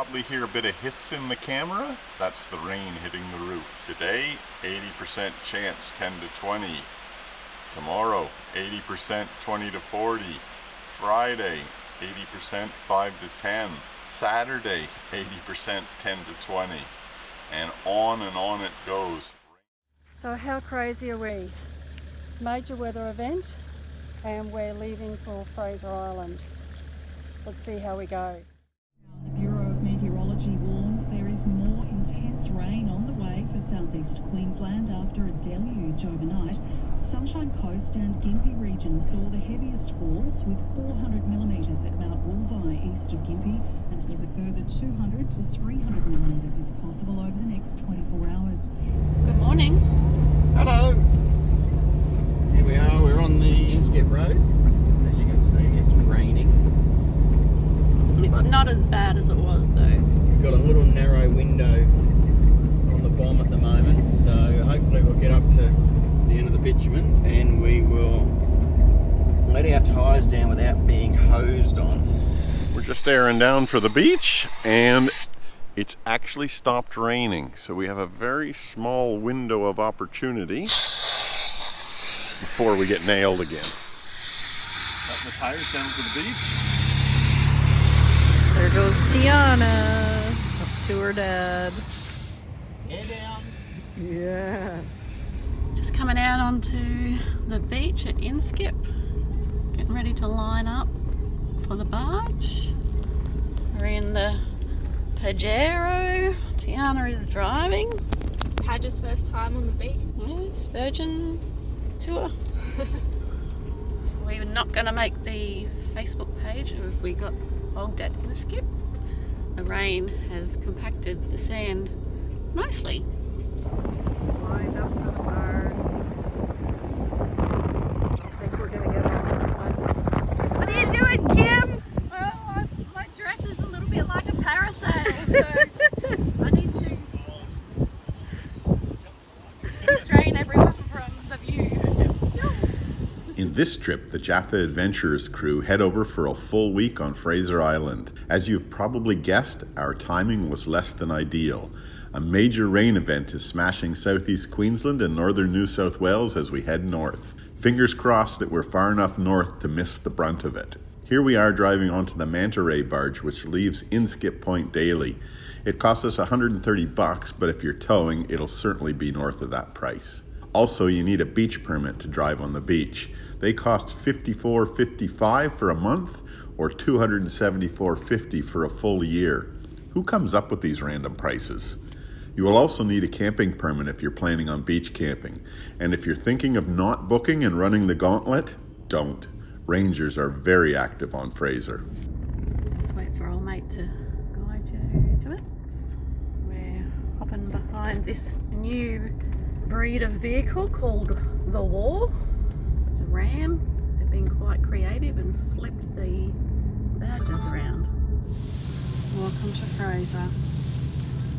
probably hear a bit of hiss in the camera. That's the rain hitting the roof. Today, 80% chance 10 to 20. Tomorrow, 80% 20 to 40. Friday, 80% 5 to 10. Saturday, 80% 10 to 20. And on it goes. So how crazy are we? Major weather event, and we're leaving for Fraser Island. Let's see how we go. The Bureau of Meteorology warns there is more intense rain on the way for southeast Queensland after a deluge overnight. Sunshine Coast and Gympie regions saw the heaviest falls with 400 millimetres at Mount Wolvi east of Gympie, and says a further 200 to 300 millimetres is possible over the next 24 hours. Good morning. Hello. Here we are, we're on the Inskip Road. As you can see, it's raining. It's not as bad as it was though. We've got a little narrow window on the bomb at the moment, so hopefully we'll get up to the end of the bitumen and we will let our tyres down without being hosed on. We're just staring down for the beach, and it's actually stopped raining, so we have a very small window of opportunity before we get nailed again. Letting the tires down to the beach. There goes Tiana up to her dad. Hair down. Yes. Just coming out onto the beach at Inskip. Getting ready to line up for the barge. We're in the Pajero. Tiana is driving. Padge's first time on the beach. Yes, Virgin tour. We're not going to make the Facebook page if we got bogged at Inskip. The rain has compacted the sand nicely. Lined up for the barge. I think we're going to get on this one. What are you doing, Kim? Well, my dress is a little bit like a parasail, so I need to restrain everyone from the view. In this trip, the Jafffa Adventures crew head over for a full week on Fraser Island. As you've probably guessed, our timing was less than ideal. A major rain event is smashing southeast Queensland and northern New South Wales as we head north. Fingers crossed that we're far enough north to miss the brunt of it. Here we are driving onto the Manta Ray barge, which leaves Inskip Point daily. It costs us $130, but if you're towing, it'll certainly be north of that price. Also, you need a beach permit to drive on the beach. They cost $54.55 for a month or $274.50 for a full year. Who comes up with these random prices? You will also need a camping permit if you're planning on beach camping. And if you're thinking of not booking and running the gauntlet, don't. Rangers are very active on Fraser. Just wait for old mate to guide you to it. We're hopping behind this new breed of vehicle called the War. It's a ram. They've been quite creative and flipped the badges around. Welcome to Fraser.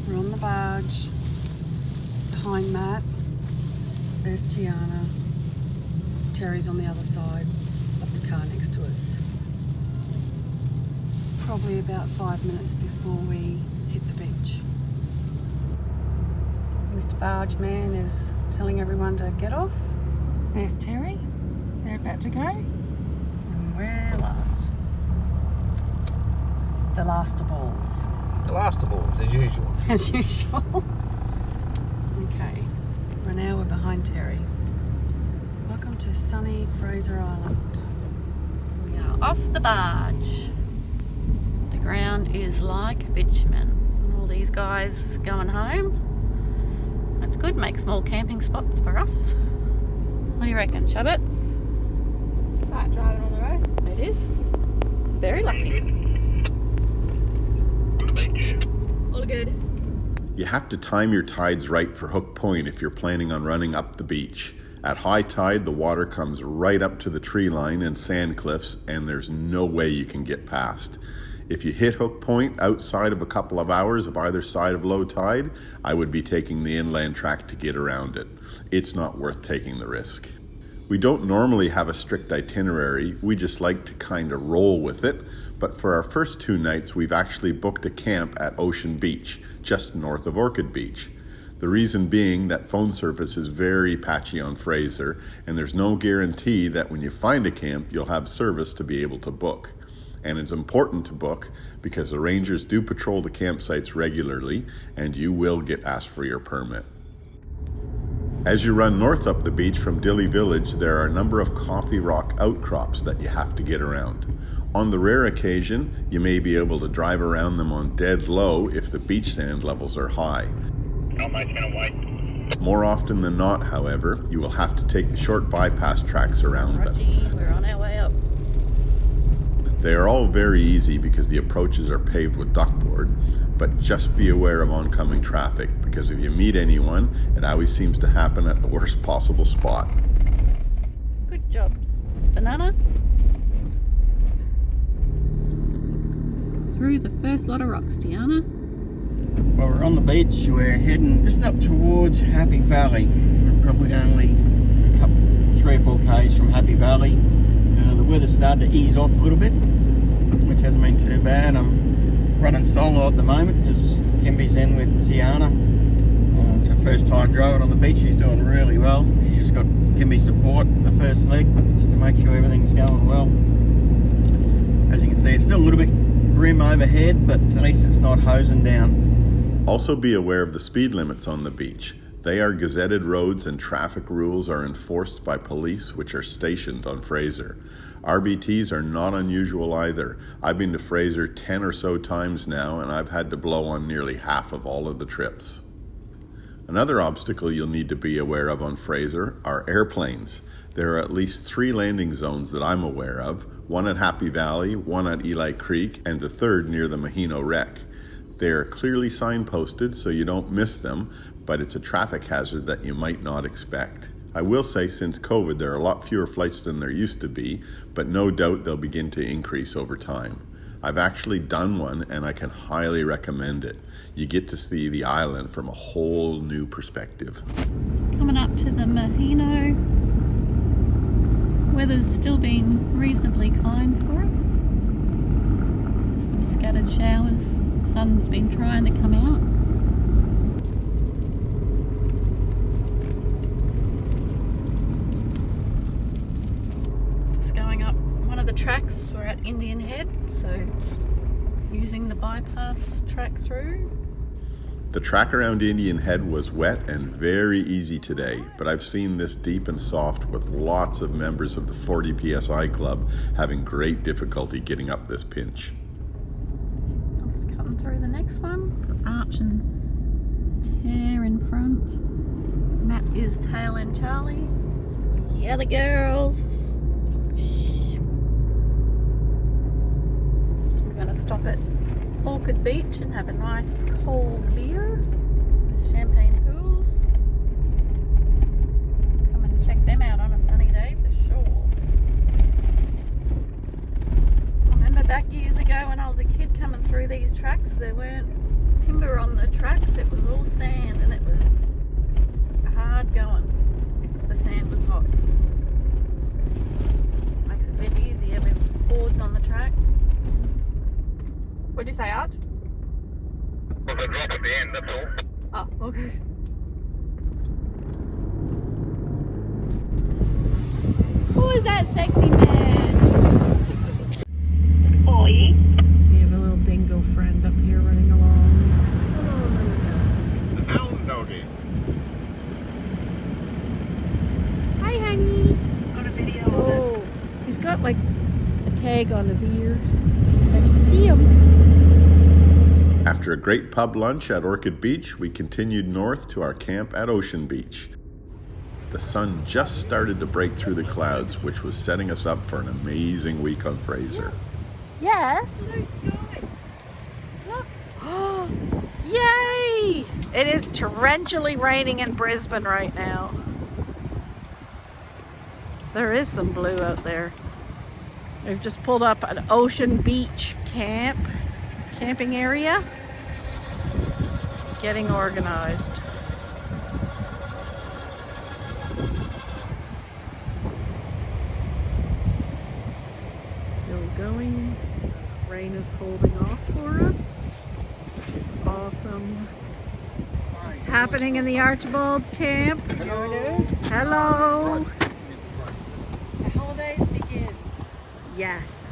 We're on the barge. Behind Matt, there's Tiana. Terry's on the other side of the car next to us. Probably about 5 minutes before we hit the beach. Mr. Bargeman is telling everyone to get off. There's Terry. They're about to go. And we're last. The last of balls. The last of all, as usual. As usual. Okay. Right now we're behind Terry. Welcome to sunny Fraser Island. We are off the barge. The ground is like bitumen. And all these guys going home. That's good, make small camping spots for us. What do you reckon, Shubbits? It's like driving on the road. It is. Very lucky. All good. You have to time your tides right for Hook Point if you're planning on running up the beach. At high tide, the water comes right up to the tree line and sand cliffs, and there's no way you can get past. If you hit Hook Point outside of a couple of hours of either side of low tide, I would be taking the inland track to get around it. It's not worth taking the risk. We don't normally have a strict itinerary, we just like to kind of roll with it, but for our first 2 nights we've actually booked a camp at Ocean Beach, just north of Orchid Beach. The reason being that phone service is very patchy on Fraser, and there's no guarantee that when you find a camp you'll have service to be able to book. And it's important to book because the rangers do patrol the campsites regularly and you will get asked for your permit. As you run north up the beach from Dili Village, there are a number of coffee rock outcrops that you have to get around. On the rare occasion, you may be able to drive around them on dead low if the beach sand levels are high. More often than not, however, you will have to take the short bypass tracks around them. Rogie, we're on our way up. They are all very easy because the approaches are paved with duckboard, but just be aware of oncoming traffic because if you meet anyone, it always seems to happen at the worst possible spot. Good job, Banana. Through the first lot of rocks, Tiana. Well, we're on the beach. We're heading just up towards Happy Valley. We're probably only a couple, 3 or 4 k's from Happy Valley. The weather's started to ease off a little bit, which hasn't been too bad. I'm running solo at the moment because Kimby's in with Tiana. It's her first time driving on the beach. She's doing really well. She's just got Kimby's support for the first leg just to make sure everything's going well. As you can see, it's still a little bit grim overhead, but at least it's not hosing down. Also be aware of the speed limits on the beach. They are gazetted roads and traffic rules are enforced by police which are stationed on Fraser. RBTs are not unusual either. I've been to Fraser 10 or so times now and I've had to blow on nearly half of all of the trips. Another obstacle you'll need to be aware of on Fraser are airplanes. There are at least 3 landing zones that I'm aware of, one at Happy Valley, one at Eli Creek, and the third near the Mahino Wreck. They are clearly signposted so you don't miss them, but it's a traffic hazard that you might not expect. I will say since COVID there are a lot fewer flights than there used to be, but no doubt they'll begin to increase over time. I've actually done one and I can highly recommend it. You get to see the island from a whole new perspective. Just coming up to the Mahino. Weather's still been reasonably kind for us. Some scattered showers. Sun's been trying to come out. Just going up one of the tracks. We're at Indian Head, so just using the bypass track through. The track around Indian Head was wet and very easy today, but I've seen this deep and soft with lots of members of the 40 PSI club having great difficulty getting up this pinch. Just cutting through the next one. Arch and Tear in front. Matt is tail end Charlie. Yeah, the girls. We're going to stop at Orchid Beach and have a nice cold beer. The champagne pools. Come and check them out on a sunny day for sure. I remember back years ago when I was a kid coming through these tracks, there weren't timber on the tracks, it was all sand and it was hard going if the sand was hot. Makes it a bit easier with boards on the track. What'd you say, Arch? Well, the drop at the end, that's all. Oh, okay. Who is that sexy man? Oi. We have a little dingo friend up here running along. Hello, little girl. It's a hound doggy. Hi, honey. Got a video of Oh, he's got like a tag on his ear. I can see him. After a great pub lunch at Orchid Beach, we continued north to our camp at Ocean Beach. The sun just started to break through the clouds, which was setting us up for an amazing week on Fraser. Yes. Yay! It is torrentially raining in Brisbane right now. There is some blue out there. We've just pulled up an Ocean Beach camping area. Getting organized. snowing. Rain is holding off for us, which is awesome. What's happening in the Archibald camp? Hello. The holidays begin. Yes.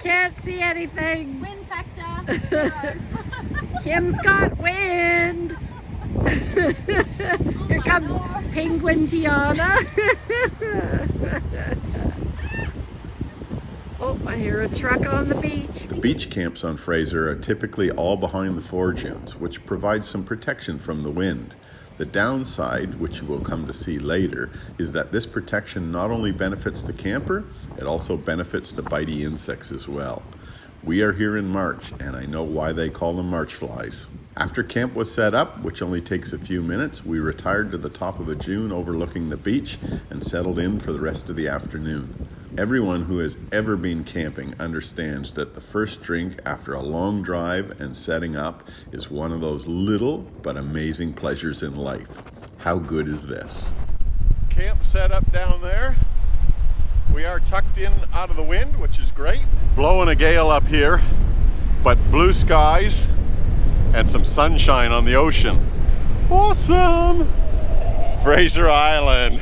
Can't see anything. Wind factor 0. Kim's got wind. Here comes Penguin Tiana. Oh, I hear a truck on the beach. The beach camps on Fraser are typically all behind the foredunes, which provides some protection from the wind. The downside, which you will come to see later, is that this protection not only benefits the camper, it also benefits the bitey insects as well. We are here in March, and I know why they call them March flies. After camp was set up, which only takes a few minutes, we retired to the top of a dune overlooking the beach and settled in for the rest of the afternoon. Everyone who has ever been camping understands that the first drink after a long drive and setting up is one of those little but amazing pleasures in life. How good is this? Camp set up down there. We are tucked in out of the wind, which is great. Blowing a gale up here, but blue skies and some sunshine on the ocean. Awesome! Fraser Island.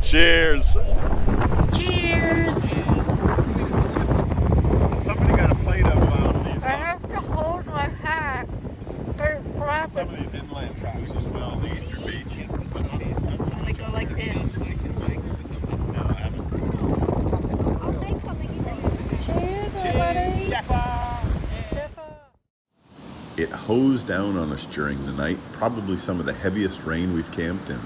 Cheers! Cheers! Somebody got a plate of some of these. I have to hold my hat. They're flapping. Some of these inland tracks as well. The Easter Beach. They go like this. No, I haven't. I'll make something you can. Cheers, everybody. Jaffa. It hosed down on us during the night, probably some of the heaviest rain we've camped in.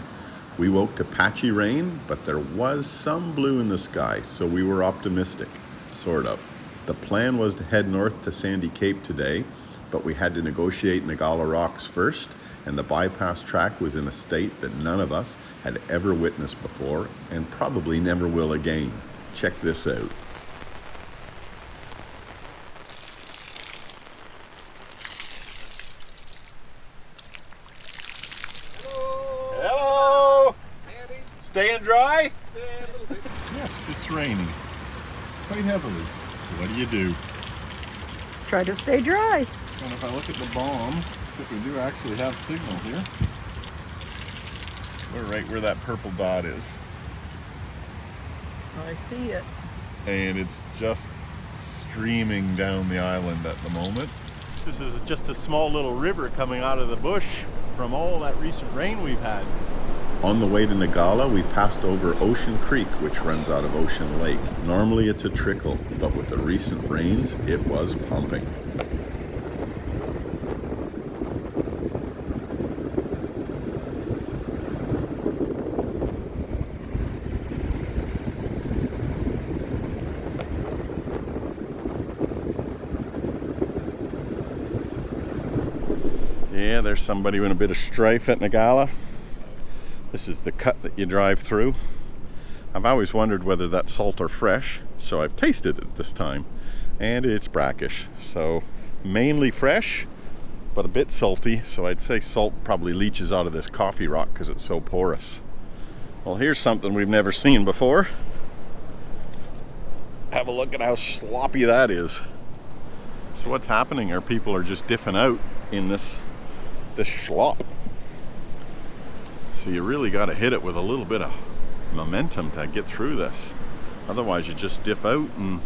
We woke to patchy rain, but there was some blue in the sky, so we were optimistic, sort of. The plan was to head north to Sandy Cape today, but we had to negotiate Ngala rocks first, and the bypass track was in a state that none of us had ever witnessed before, and probably never will again. Check this out. Hello! Staying dry? Yes, it's raining. Quite heavily. So what do? Try to stay dry. And if I look at the bomb, because we do actually have signal here. We're right where that purple dot is. I see it. And it's just streaming down the island at the moment. This is just a small little river coming out of the bush from all that recent rain we've had. On the way to Ngala, we passed over Ocean Creek, which runs out of Ocean Lake. Normally it's a trickle, but with the recent rains, it was pumping. Yeah, there's somebody with a bit of strife at Nkgala. This is the cut that you drive through. I've always wondered whether that's salt or fresh, so I've tasted it this time, and it's brackish. So mainly fresh, but a bit salty, so I'd say salt probably leaches out of this coffee rock because it's so porous. Well, here's something we've never seen before. Have a look at how sloppy that is. So what's happening are people are just diffing out in this schlop. So you really got to hit it with a little bit of momentum to get through this. Otherwise you just diff out and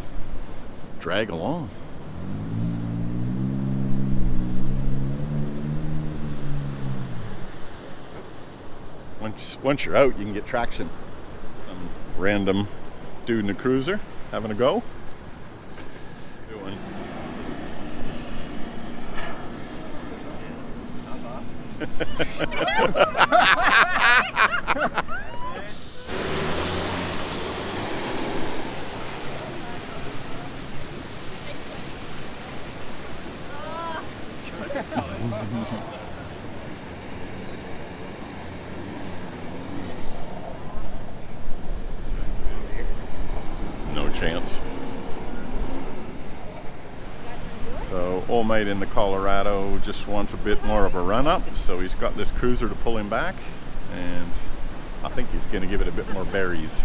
drag along. Once you're out, you can get traction. Some random dude in a cruiser having a go. No chance. So Old mate in the Colorado just wants a bit more of a run up, so he's got this cruiser to pull him back, and I think he's going to give it a bit more berries.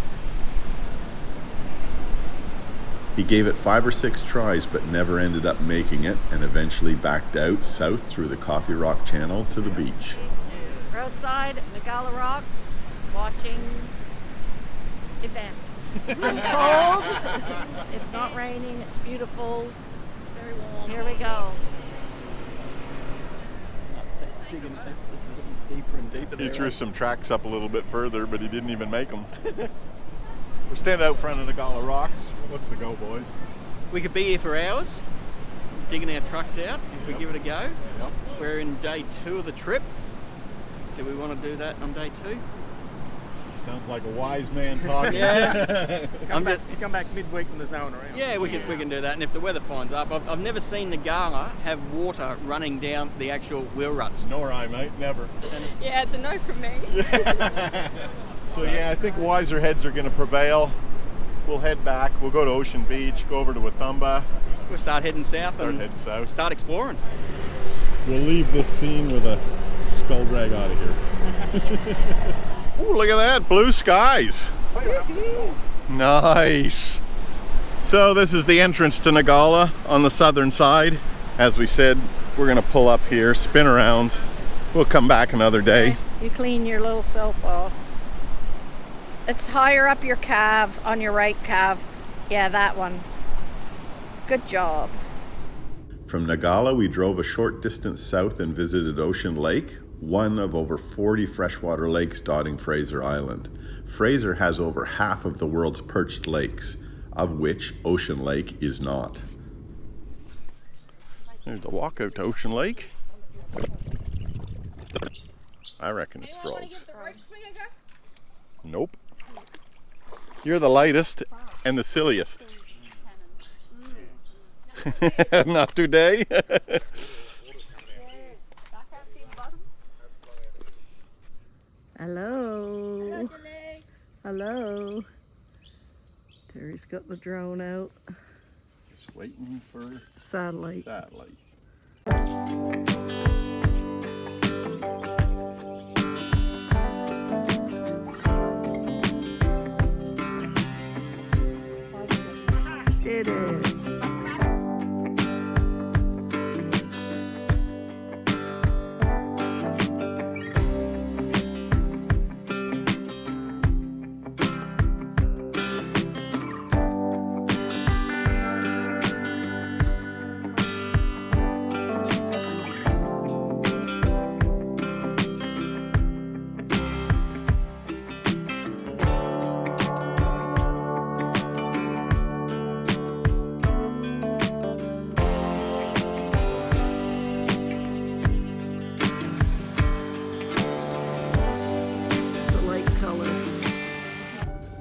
He gave it 5 or 6 tries but never ended up making it, and eventually backed out south through the Coffee Rock Channel to the beach. Roadside, Ngala Rocks, watching events. I'm cold. It's not raining. It's beautiful. It's very warm. Here we go. Deeper and deeper. He threw some tracks up a little bit further, but he didn't even make them. We're standing out front of the Ngala Rocks. What's the go, boys? We could be here for hours, digging our trucks out if we give it a go. Yep. We're in day 2 of the trip. Do we want to do that on day 2? Sounds like a wise man talking. Yeah. You come back midweek when there's no one around. Yeah, we can do that. And if the weather finds up, I've never seen the Ngala have water running down the actual wheel ruts. Nor I, mate. Never. Yeah, it's a no from me. So yeah, I think wiser heads are going to prevail. We'll head back. We'll go to Ocean Beach, go over to Wathumba. We'll start heading south Heading south. start exploring. We'll leave this scene with a skull drag out of here. Ooh, look at that, blue skies. Nice. So this is the entrance to Ngala on the southern side. As we said, we're gonna pull up here, spin around. We'll come back another day. You clean your little self off. It's higher up your calf, on your right calf. Yeah, that one. Good job. From Ngala, we drove a short distance south and visited Ocean Lake, one of over 40 freshwater lakes dotting Fraser Island. Fraser has over half of the world's perched lakes, of which Ocean Lake is not. There's the walk out to Ocean Lake. I reckon it's frogs. Nope. You're the lightest and the silliest. Not today. Hello. Hello. Terry's got the drone out. Just waiting for Satellite. satellites. Did it.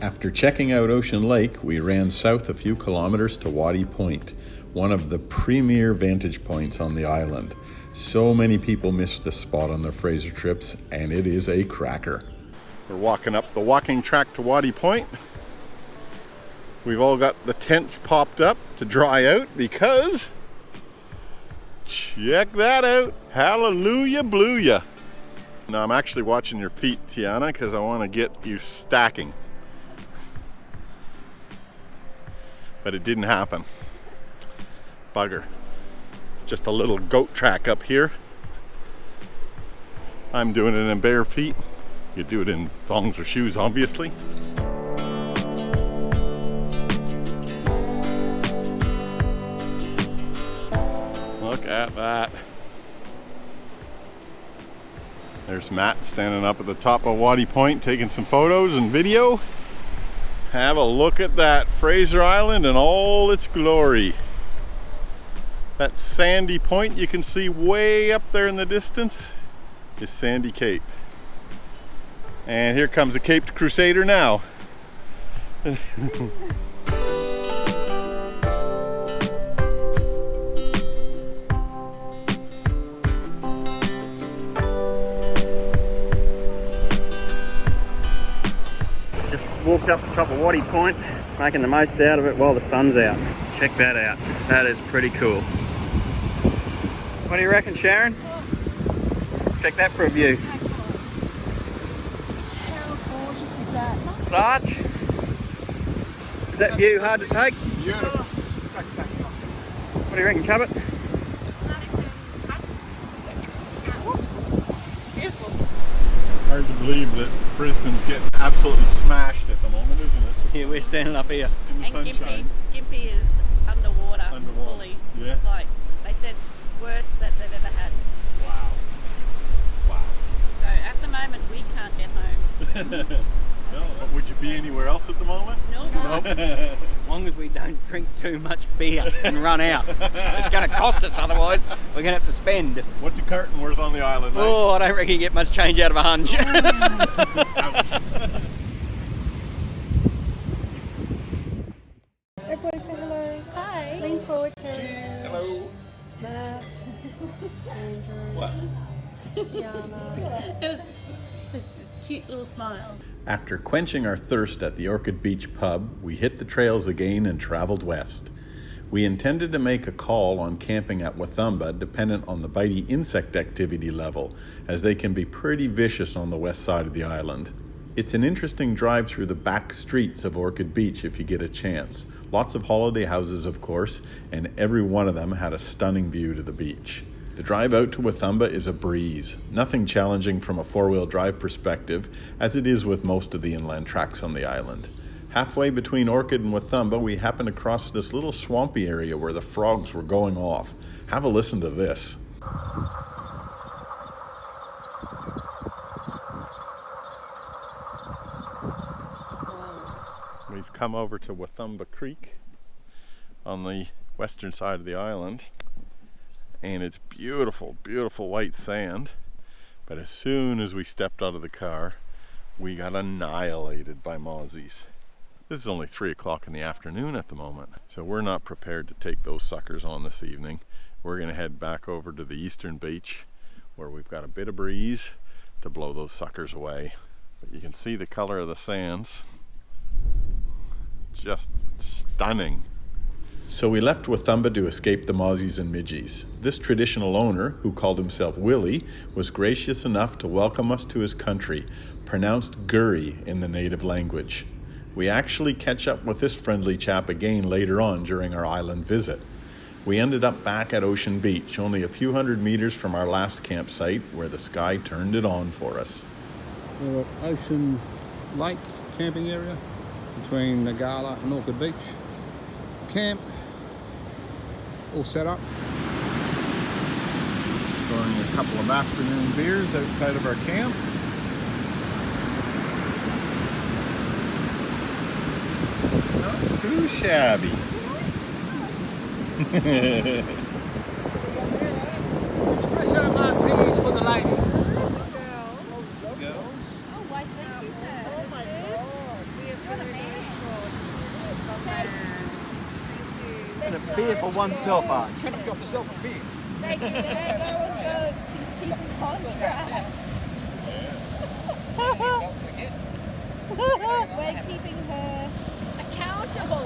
After checking out Ocean Lake, we ran south a few kilometers to Waddy Point, one of the premier vantage points on the island. So many people miss this spot on their Fraser trips, and it is a cracker. We're walking up the walking track to Waddy Point. We've all got the tents popped up to dry out because, check that out, hallelujah blue-ya. Now I'm actually watching your feet, Tiana, because I want to get you stacking. But it didn't happen. Bugger. Just a little goat track up here. I'm doing it in bare feet. You do it in thongs or shoes, obviously. Look at that. There's Matt standing up at the top of Waddy Point taking some photos and video. Have a look at that Fraser Island in all its glory. That sandy point you can see way up there in the distance is Sandy Cape. And here comes the Caped Crusader now. Walked up the top of Waddy Point, making the most out of it while the sun's out. Check that out. That is pretty cool. What do you reckon, Sharon? Check that for a view. How gorgeous is that? Sarge? Is that view hard to take? Beautiful. What do you reckon, Chubbit? Beautiful. Hard to believe that Brisbane's getting absolutely smashed at the moment, isn't it? Yeah, we're standing up here. In the And sunshine. Gympie is underwater, Underwater, fully. yeah. Like, they said worst that they've ever had. Wow. Wow. So at the moment, we can't get home. No, but would you be anywhere else at the moment? No. Nope. As long as we don't drink too much beer and run out. It's going to cost us, otherwise we're going to have to spend. What's a carton worth on the island, mate? Oh, I don't reckon you get much change out of a hunch. Everybody say hello. Hi. Lean forward, Terry. Hello. Matt. Andrew. What? Tiana. It was this cute little smile. After quenching our thirst at the Orchid Beach pub, we hit the trails again and traveled west. We intended to make a call on camping at Wathumba dependent on the bitey insect activity level, as they can be pretty vicious on the west side of the island. It's an interesting drive through the back streets of Orchid Beach if you get a chance. Lots of holiday houses, of course, and every one of them had a stunning view to the beach. The drive out to Wathumba is a breeze, nothing challenging from a four-wheel drive perspective, as it is with most of the inland tracks on the island. Halfway between Orchid and Wathumba, we happened across this little swampy area where the frogs were going off. Have a listen to this. We've come over to Wathumba Creek on the western side of the island, and it's beautiful, beautiful white sand. But as soon as we stepped out of the car, we got annihilated by mozzies. This is only 3 o'clock in the afternoon at the moment, so we're not prepared to take those suckers on this evening. We're going to head back over to the eastern beach where we've got a bit of breeze to blow those suckers away. But you can see the color of the sands. Just stunning. So we left Wathumba to escape the mozzies and midgies. This traditional owner, who called himself Willie, was gracious enough to welcome us to his country, pronounced Gurry in the native language. We actually catch up with this friendly chap again later on during our island visit. We ended up back at Ocean Beach, only a few hundred meters from our last campsite, where the sky turned it on for us. We're at Ocean Lake camping area between Ngala and Orchid Beach. Camp all set up. Enjoying a couple of afternoon beers outside of our camp. Not too shabby. Espresso martinis for the ladies. Oh, why, thank you, sir. Oh my God. We have got a man. And a beer for oneself, Arch. Got yourself a beer. Thank you. There you go. She's keeping contract. We're keeping her accountable.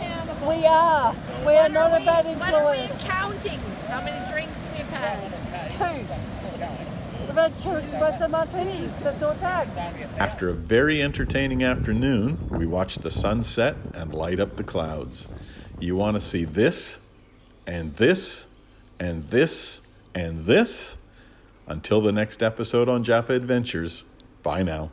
We are. We are not a bad What are we influence. counting? How many drinks we've had? 2. We've had 2 espresso martinis. That's all tagged. After a very entertaining afternoon, we watched the sun set and light up the clouds. You want to see this, and this, and this, and this? Until the next episode on Jafffa Adventures, bye now.